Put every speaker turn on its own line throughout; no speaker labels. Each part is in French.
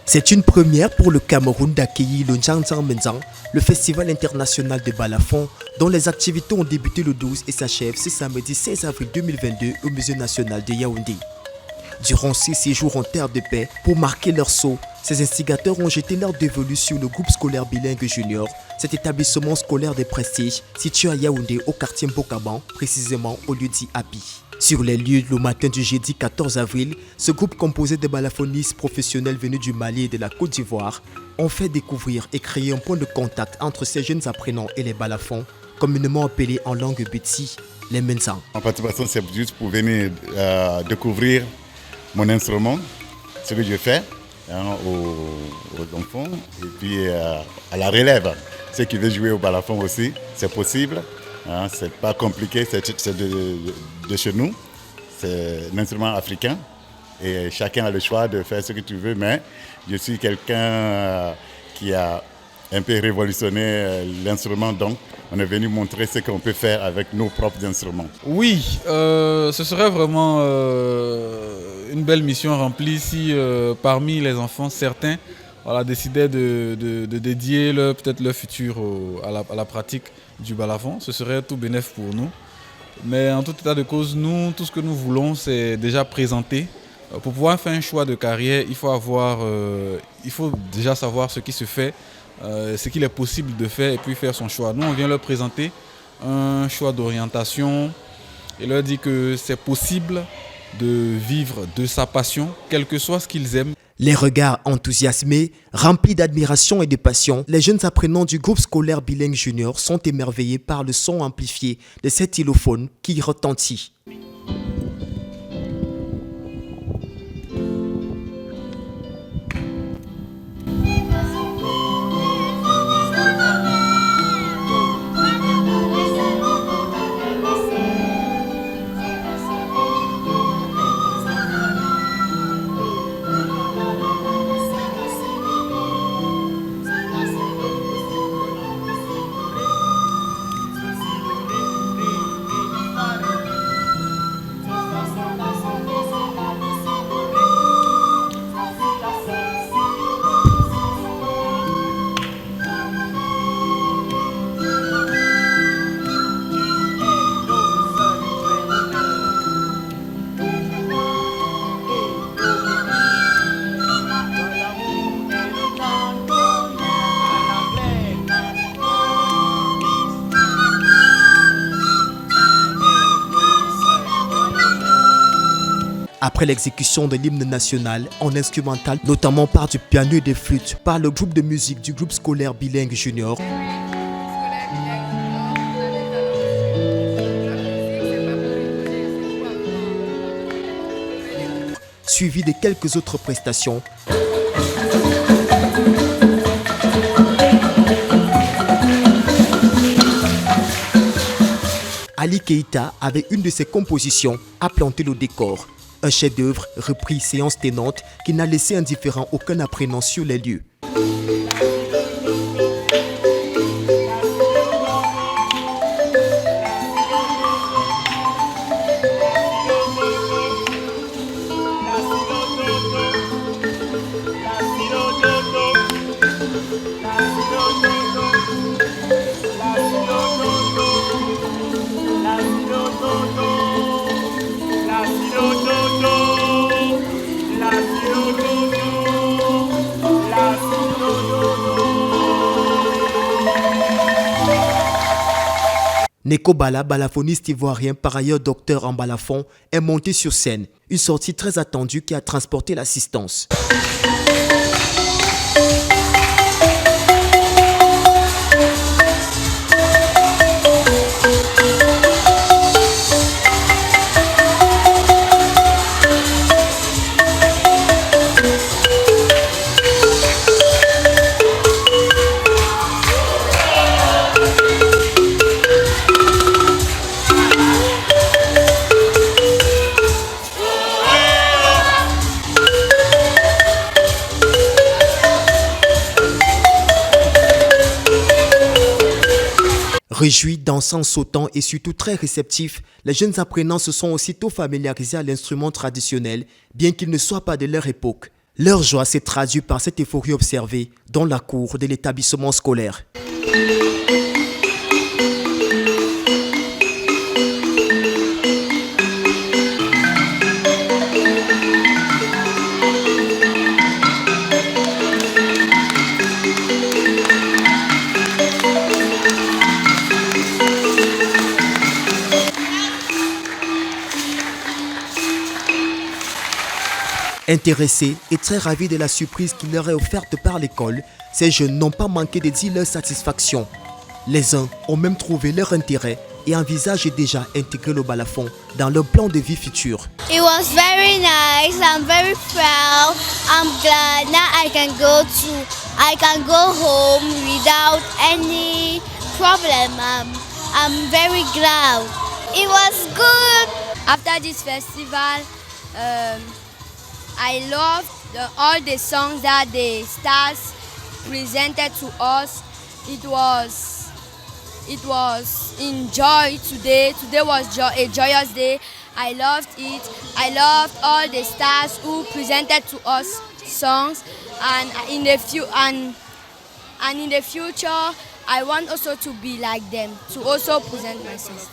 C'est une première pour le Cameroun d'accueillir le Njanzang Menzang, le festival international de balafon, dont les activités ont débuté le 12 et s'achèvent ce samedi 16 avril 2022 au Musée national de Yaoundé. Durant ces séjours en terre de paix, pour marquer leur saut, ces instigateurs ont jeté leur dévolu sur le groupe scolaire bilingue junior, cet établissement scolaire de prestige situé à Yaoundé au quartier Mbokaban, précisément au lieu dit Api. Sur les lieux, le matin du jeudi 14 avril, ce groupe composé de balafonists professionnels venus du Mali et de la Côte d'Ivoire ont fait découvrir et créer un point de contact entre ces jeunes apprenants et les balafons, communément appelés en langue betsi, les Menzang.
En participation, c'est juste pour venir découvrir mon instrument, ce que je fais aux enfants et puis à la relève. Ceux qui veulent jouer au balafon aussi, c'est possible. C'est pas compliqué, c'est de chez nous. C'est un instrument africain et chacun a le choix de faire ce que tu veux, mais je suis quelqu'un qui a un peu révolutionné l'instrument, donc on est venu montrer ce qu'on peut faire avec nos propres instruments.
Oui, ce serait vraiment une belle mission remplie si parmi les enfants, certains décidaient de dédier peut-être leur futur à la pratique du balafon. Ce serait tout bénéf pour nous. Mais en tout état de cause, nous, tout ce que nous voulons, c'est déjà présenter. Pour pouvoir faire un choix de carrière, il faut déjà savoir ce qui se fait, ce qu'il est possible de faire et puis faire son choix. Nous, on vient leur présenter un choix d'orientation et leur dire que c'est possible de vivre de sa passion, quel que soit ce qu'ils aiment.
Les regards enthousiasmés, remplis d'admiration et de passion, les jeunes apprenants du groupe scolaire bilingue junior sont émerveillés par le son amplifié de cet xylophone qui retentit. Après l'exécution de l'hymne national en instrumental, notamment par du piano et des flûtes, par le groupe de musique du groupe scolaire bilingue junior, suivi de quelques autres prestations, Ali Keïta, avec une de ses compositions, a planté le décor. Un chef-d'œuvre repris séance tenante qui n'a laissé indifférent aucun apprenant sur les lieux. Neko Bala, balafoniste ivoirien, par ailleurs docteur en balafon, est monté sur scène. Une sortie très attendue qui a transporté l'assistance. Réjouis, dansant, sautant et surtout très réceptifs, les jeunes apprenants se sont aussitôt familiarisés à l'instrument traditionnel, bien qu'ils ne soient pas de leur époque. Leur joie s'est traduite par cette euphorie observée dans la cour de l'établissement scolaire. Intéressés et très ravis de la surprise qui leur est offerte par l'école, ces jeunes n'ont pas manqué de dire leur satisfaction. Les uns ont même trouvé leur intérêt et envisagent déjà intégrer le balafon dans leur plan de vie futur.
It was very nice. I'm very proud. I'm glad now I can go home without any problem. I'm very glad. It was good. After this festival, I loved all the songs that the stars presented to us. It was enjoy today. Today was a joyous day. I loved it. I loved all the stars who presented to us songs, and in the future, I want also to be like them, to also present myself.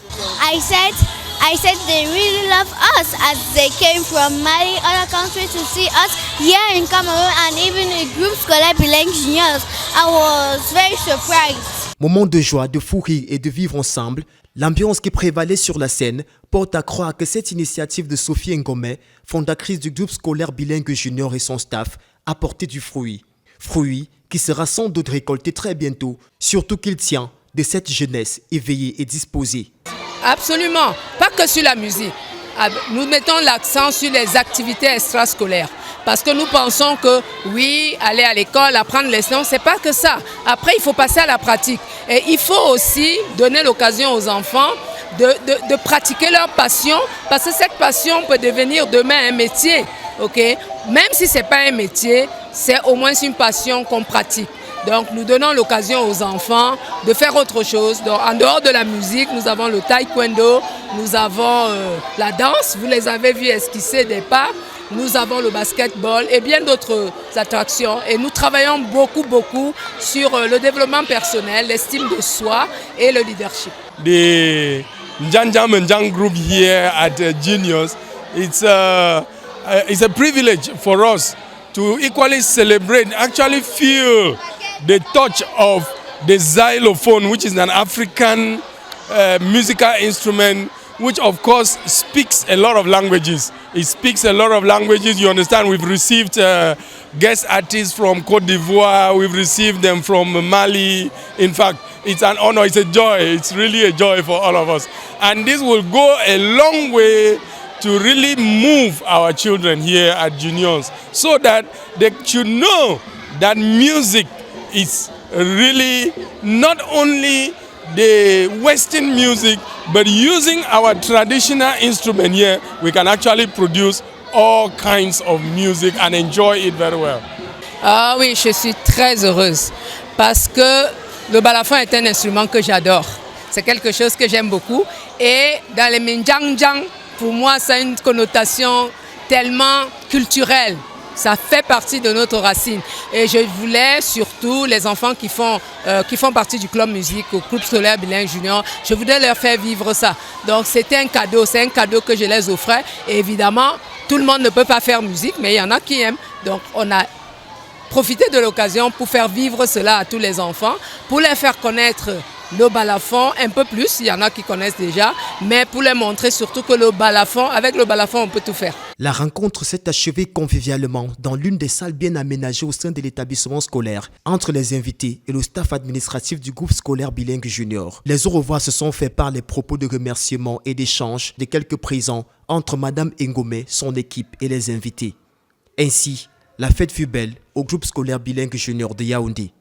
I said they really love us as they came from many other countries to see us here in Cameroon, and even a group scolaire bilingue juniors. I was very surprised.
Moment de joie, de fou rire et de vivre ensemble, l'ambiance qui prévalait sur la scène porte à croire que cette initiative de Sophie Ngomé, fondatrice du groupe scolaire bilingue junior et son staff, a porté du fruit. Fruit qui sera sans doute récolté très bientôt, surtout qu'il tient de cette jeunesse éveillée et disposée.
Absolument, pas que sur la musique. Nous mettons l'accent sur les activités extrascolaires. Parce que nous pensons que oui, aller à l'école, apprendre les sciences, c'est pas que ça. Après, il faut passer à la pratique. Et il faut aussi donner l'occasion aux enfants de pratiquer leur passion, parce que cette passion peut devenir demain un métier. Okay? Même si ce n'est pas un métier, c'est au moins une passion qu'on pratique. Donc nous donnons l'occasion aux enfants de faire autre chose. Donc, en dehors de la musique, nous avons le taekwondo, nous avons la danse, vous les avez vus esquisser des pas. Nous avons le basketball et bien d'autres attractions. Et nous travaillons beaucoup sur le développement personnel, l'estime de soi et le leadership.
The Njanjam Njang group here at Genius, it's a privilege for us to equally celebrate, actually feel the touch of the xylophone, which is an African musical instrument, which of course speaks a lot of languages. It speaks a lot of languages. You understand, we've received guest artists from Côte d'Ivoire, we've received them from Mali. In fact, it's an honor, it's a joy, it's really a joy for all of us. And this will go a long way to really move our children here at Juniors, so that they should know that music is really not only the Western music, but using our traditional instrument here, we can actually produce all kinds of music and enjoy it very well.
Ah oui, je suis très heureuse parce que le balafon est un instrument que j'adore. C'est quelque chose que j'aime beaucoup. Et dans les Minjangjang, pour moi, ça a une connotation tellement culturelle. Ça fait partie de notre racine. Et je voulais surtout les enfants qui font partie du club musique, au groupe scolaire bilingue junior, je voulais leur faire vivre ça. Donc c'était un cadeau, c'est un cadeau que je les offrais. Et évidemment, tout le monde ne peut pas faire musique, mais il y en a qui aiment. Donc on a profité de l'occasion pour faire vivre cela à tous les enfants, pour les faire connaître le balafon un peu plus, il y en a qui connaissent déjà, mais pour les montrer surtout que avec le balafon, on peut tout faire.
La rencontre s'est achevée convivialement dans l'une des salles bien aménagées au sein de l'établissement scolaire, entre les invités et le staff administratif du groupe scolaire bilingue junior. Les au revoir se sont faits par les propos de remerciements et d'échanges de quelques présents entre Madame Ngomé, son équipe et les invités. Ainsi, la fête fut belle au groupe scolaire bilingue junior de Yaoundé.